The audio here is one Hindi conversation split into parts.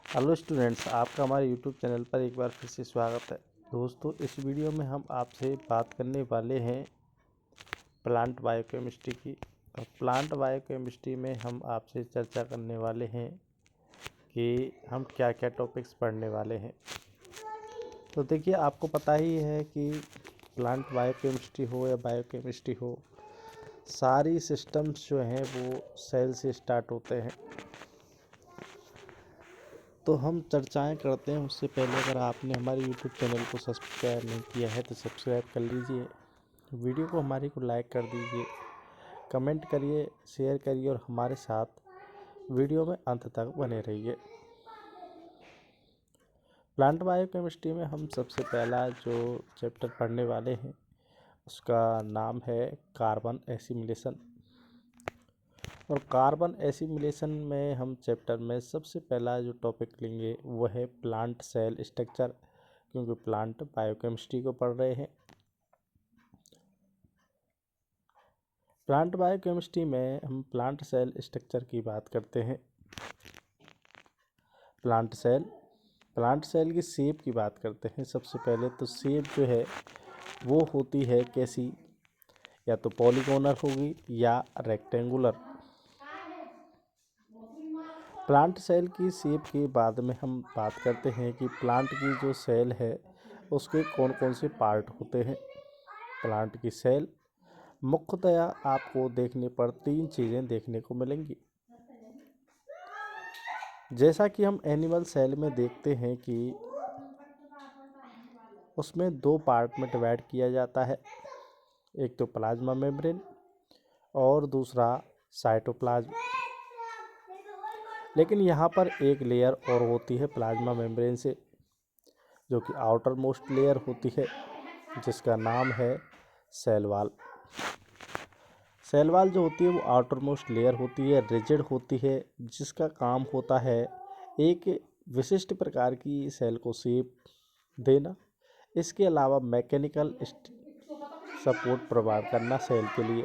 हेलो स्टूडेंट्स, आपका हमारे यूट्यूब चैनल पर एक बार फिर से स्वागत है। दोस्तों, इस वीडियो में हम आपसे बात करने वाले हैं प्लांट बायोकेमिस्ट्री की। और प्लांट बायोकेमिस्ट्री में हम आपसे चर्चा करने वाले हैं कि हम क्या क्या टॉपिक्स पढ़ने वाले हैं। तो देखिए, आपको पता ही है कि प्लांट बायोकेमिस्ट्री हो या बायोकेमिस्ट्री हो, सारी सिस्टम्स जो हैं वो सेल से स्टार्ट होते हैं। तो हम चर्चाएं करते हैं उससे पहले अगर आपने हमारे यूट्यूब चैनल को सब्सक्राइब नहीं किया है तो सब्सक्राइब कर लीजिए, वीडियो को हमारी को लाइक कर दीजिए, कमेंट करिए, शेयर करिए और हमारे साथ वीडियो में अंत तक बने रहिए। प्लांट बायोकेमिस्ट्री में हम सबसे पहला जो चैप्टर पढ़ने वाले हैं उसका नाम है कार्बन एसिमिलेशन। और कार्बन एसिमिलेशन में हम चैप्टर में सबसे पहला जो टॉपिक लेंगे वो है प्लांट सेल स्ट्रक्चर, क्योंकि प्लांट बायोकेमिस्ट्री को पढ़ रहे हैं। प्लांट बायोकेमिस्ट्री में हम प्लांट सेल स्ट्रक्चर की बात करते हैं। प्लांट सेल की शेप की बात करते हैं। सबसे पहले तो शेप जो है वो होती है कैसी, या तो पॉलीगोनल होगी या रेक्टेंगुलर। प्लांट सेल की शेप के बाद में हम बात करते हैं कि प्लांट की जो सेल है उसके कौन कौन से पार्ट होते हैं। प्लांट की सेल मुख्यतया आपको देखने पर 3 चीज़ें देखने को मिलेंगी। जैसा कि हम एनिमल सेल में देखते हैं कि उसमें 2 पार्ट में डिवाइड किया जाता है, एक तो प्लाज्मा मेम्ब्रेन और दूसरा साइटोप्लाज्म। लेकिन यहाँ पर एक लेयर और होती है प्लाज्मा मेम्ब्रेन से, जो कि आउटर मोस्ट लेयर होती है, जिसका नाम है सेल वॉल। सेल वॉल जो होती है वो आउटर मोस्ट लेयर होती है, रिजिड होती है, जिसका काम होता है एक विशिष्ट प्रकार की सेल को शेप देना। इसके अलावा मैकेनिकल सपोर्ट प्रोवाइड करना सेल के लिए।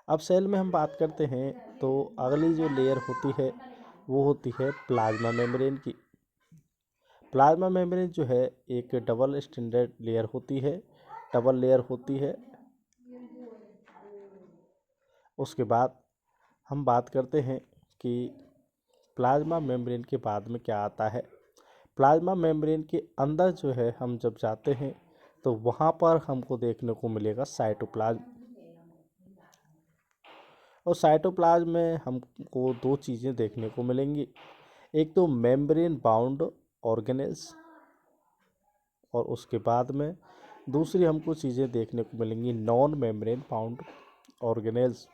अब सेल में हम बात करते हैं तो अगली जो लेयर होती है वो होती है प्लाज्मा मेम्ब्रेन की। प्लाज्मा मेम्ब्रेन जो है एक डबल स्टैंडर्ड लेयर होती है, डबल लेयर होती है। उसके बाद हम बात करते हैं कि प्लाज्मा मेम्ब्रेन के बाद में क्या आता है। प्लाज्मा मेम्ब्रेन के अंदर जो है हम जब जाते हैं तो वहाँ पर हमको देखने को मिलेगा साइटोप्लाज्म। और साइटोप्लाज्म में हमको 2 चीज़ें देखने को मिलेंगी, एक तो मेम्ब्रेन बाउंड ऑर्गेनेल्स, और उसके बाद में दूसरी हमको चीज़ें देखने को मिलेंगी non membrane bound organelles.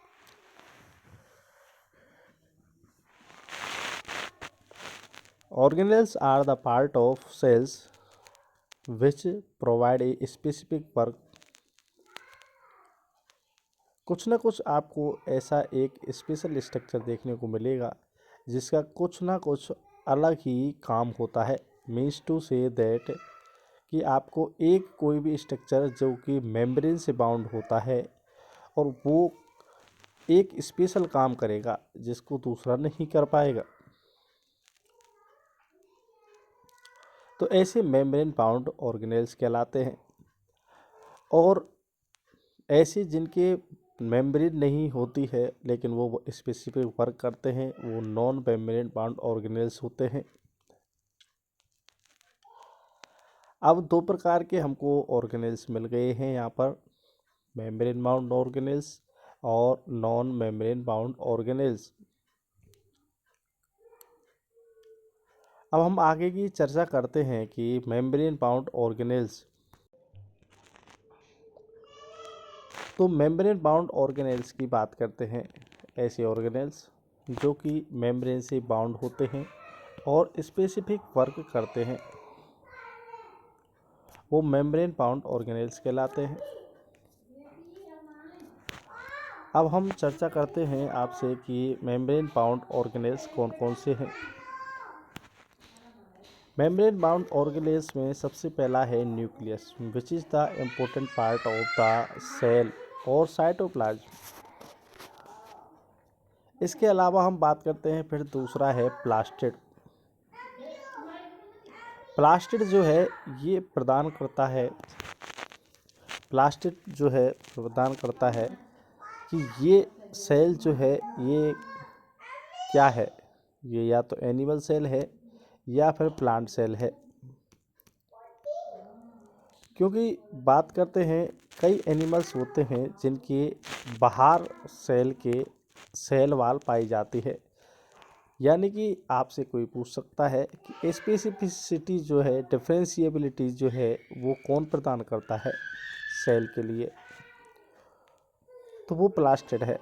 Organelles are the part of cells which provide a specific work। कुछ ना कुछ आपको ऐसा एक स्पेशल स्ट्रक्चर देखने को मिलेगा जिसका कुछ ना कुछ अलग ही काम होता है। मीन्स टू से दैट कि आपको एक कोई भी स्ट्रक्चर जो कि मेम्ब्रेन से बाउंड होता है और वो एक स्पेशल काम करेगा जिसको दूसरा नहीं कर पाएगा, तो ऐसे मेम्ब्रेन बाउंड ऑर्गेनेल्स कहलाते हैं। और ऐसे जिनके मेम्ब्रेन नहीं होती है लेकिन वो स्पेसिफिक वर्क करते हैं, वो नॉन मेम्ब्रेन बाउंड ऑर्गेनेल्स होते हैं। अब 2 प्रकार के हमको ऑर्गेनेल्स मिल गए हैं यहाँ पर, मेम्ब्रेन बाउंड ऑर्गेनेल्स और नॉन मेम्ब्रेन बाउंड ऑर्गेनेल्स। अब हम आगे की चर्चा करते हैं कि मेम्ब्रेन बाउंड ऑर्गेनेल्स। तो मेम्ब्रेन बाउंड ऑर्गेनेल्स की बात करते हैं, ऐसे ऑर्गेनेल्स जो कि मेम्ब्रेन से बाउंड होते हैं और स्पेसिफिक वर्क करते हैं, वो मेम्ब्रेन बाउंड ऑर्गेनेल्स कहलाते हैं। अब हम चर्चा करते हैं आपसे कि मेम्ब्रेन बाउंड ऑर्गेनेल्स कौन कौन से हैं। मेम्ब्रेन बाउंड ऑर्गेनेल्स में सबसे पहला है nucleus, which is the important part of the cell और साइटोप्लाज्म। इसके अलावा हम बात करते हैं, फिर दूसरा है प्लास्टिड। प्लास्टिड जो है ये प्रदान करता है, प्लास्टिड जो है प्रदान करता है कि ये सेल जो है ये क्या है, ये या तो एनिमल सेल है या फिर प्लांट सेल है। क्योंकि बात करते हैं, कई एनिमल्स होते हैं जिनके बाहर सेल के सेल वाल पाई जाती है। यानी कि आपसे कोई पूछ सकता है कि स्पेसिफिसिटी जो है, डिफरेंशिएबिलिटी जो है वो कौन प्रदान करता है सेल के लिए, तो वो प्लास्टिड है।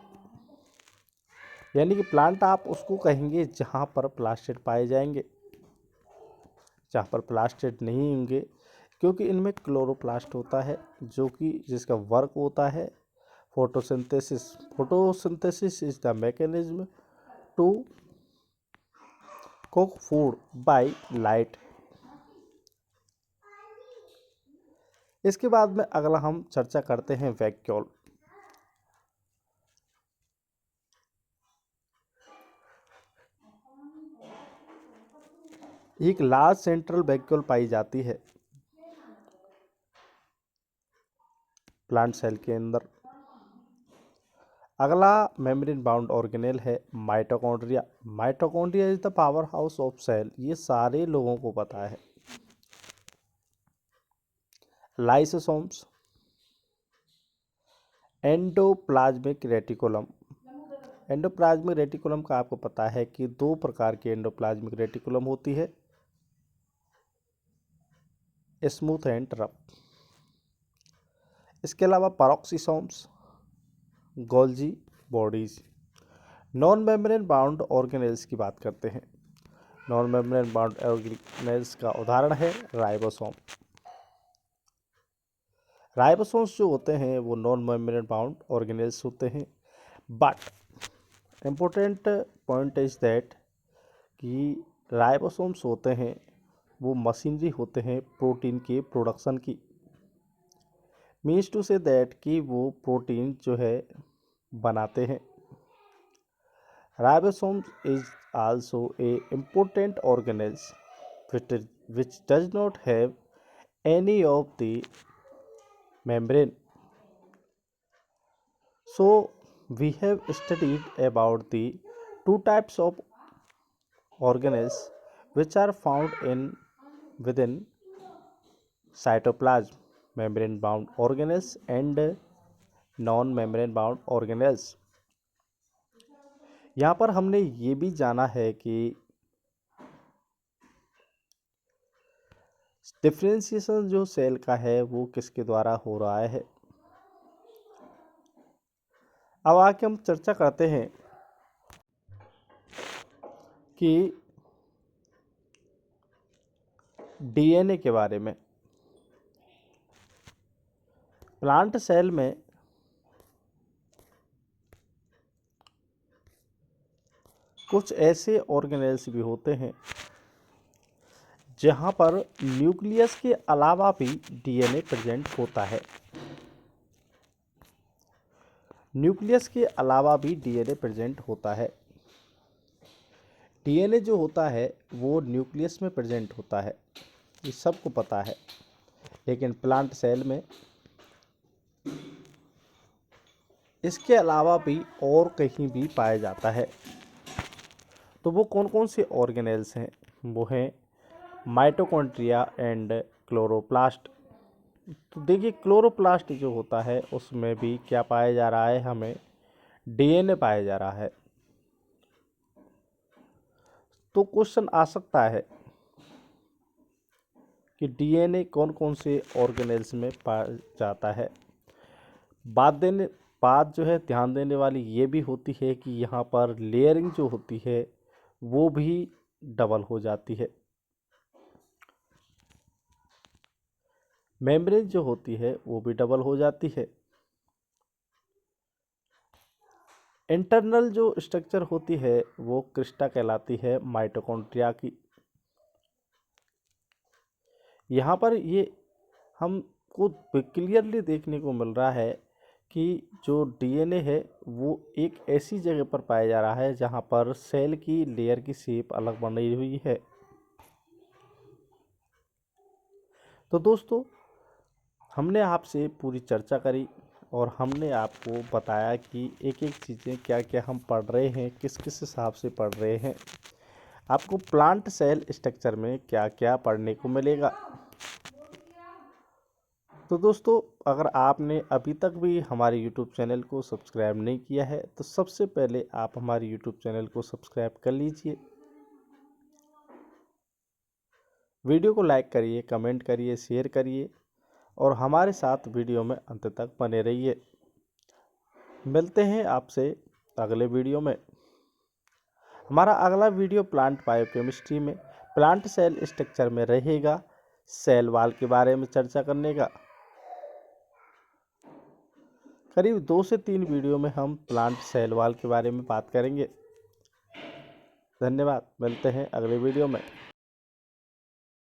यानी कि प्लांट आप उसको कहेंगे जहाँ पर प्लास्टिड पाए जाएंगे, जहाँ पर प्लास्टिड नहीं होंगे, क्योंकि इनमें क्लोरोप्लास्ट होता है जो कि जिसका वर्क होता है photosynthesis. Photosynthesis is the mechanism to cook food by light. इसके बाद में अगला हम चर्चा करते हैं वैक्यूल। एक लार्ज सेंट्रल वैक्यूल पाई जाती है प्लांट सेल के अंदर। अगला मेम्ब्रेन बाउंड ऑर्गेनेल है mitochondria. Mitochondria is the power house of cell, ये सारे लोगों को पता है। Lysosomes, endoplasmic reticulum. Endoplasmic reticulum का आपको पता है कि दो प्रकार की एंडोप्लाज्मिक रेटिकुलम होती है, स्मूथ एंड रफ। इसके अलावा peroxisomes, Golgi bodies. Non membrane bound organelles की बात करते हैं। नॉन मेम्ब्रेन बाउंड ऑर्गेनेल्स का उदाहरण है राइबोसोम। राइबोसोम्स जो होते हैं वो नॉन मेम्ब्रेन बाउंड ऑर्गेनेल्स होते हैं, but important point is that कि राइबोसोम्स होते हैं वो मशीनरी होते हैं प्रोटीन के प्रोडक्शन की। मीन्स टू से दैट कि वो प्रोटीन जो है बनाते हैं। Ribosomes is also a important organelle which does not have any of the membrane. So we have studied about the two types of organelles which are found in within cytoplasm, membrane bound organelles and non membrane bound organelles। यहाँ पर हमने ये भी जाना है कि डिफ्रेंशिएशन जो सेल का है वो किसके द्वारा हो रहा है। अब आके हम चर्चा करते हैं कि डीएनए के बारे में। प्लांट सेल में कुछ ऐसे ऑर्गेनेल्स भी होते हैं जहां पर न्यूक्लियस के अलावा भी डीएनए प्रेजेंट होता है। न्यूक्लियस के अलावा भी डीएनए प्रेजेंट होता है। डीएनए जो होता है वो न्यूक्लियस में प्रेजेंट होता है, ये सबको पता है। लेकिन प्लांट सेल में इसके अलावा भी और कहीं भी पाया जाता है। तो वो कौन कौन से ऑर्गेनेल्स हैं, वो हैं माइटोकॉन्ड्रिया एंड क्लोरोप्लास्ट। तो देखिए क्लोरोप्लास्ट जो होता है उसमें भी क्या पाया जा रहा है, हमें डीएनए पाया जा रहा है। तो क्वेश्चन आ सकता है कि डीएनए कौन कौन से ऑर्गेनेल्स में पाया जाता है। बात जो है ध्यान देने वाली ये भी होती है कि यहाँ पर लेयरिंग जो होती है वो भी डबल हो जाती है। मेम्ब्रेन जो होती है वो भी डबल हो जाती है। इंटरनल जो स्ट्रक्चर होती है वो क्रिस्टा कहलाती है माइटोकॉन्ड्रिया की। यहाँ पर ये हमको क्लियरली देखने को मिल रहा है कि जो डीएनए है वो एक ऐसी जगह पर पाया जा रहा है जहाँ पर सेल की लेयर की शेप अलग बनी हुई है। तो दोस्तों, हमने आपसे पूरी चर्चा करी और हमने आपको बताया कि एक एक चीज़ें क्या क्या हम पढ़ रहे हैं, किस किस हिसाब से पढ़ रहे हैं, आपको प्लांट सेल स्ट्रक्चर में क्या क्या पढ़ने को मिलेगा। तो दोस्तों, अगर आपने अभी तक भी हमारे YouTube चैनल को सब्सक्राइब नहीं किया है तो सबसे पहले आप हमारे YouTube चैनल को सब्सक्राइब कर लीजिए। वीडियो को लाइक करिए, कमेंट करिए, शेयर करिए और हमारे साथ वीडियो में अंत तक बने रहिए। मिलते हैं आपसे अगले वीडियो में। हमारा अगला वीडियो प्लांट बायोकेमिस्ट्री में प्लांट सेल स्ट्रक्चर में रहेगा, सेल वॉल के बारे में चर्चा करने का। करीब 2 से 3 वीडियो में हम प्लांट सेल वॉल के बारे में बात करेंगे। धन्यवाद, मिलते हैं अगले वीडियो में।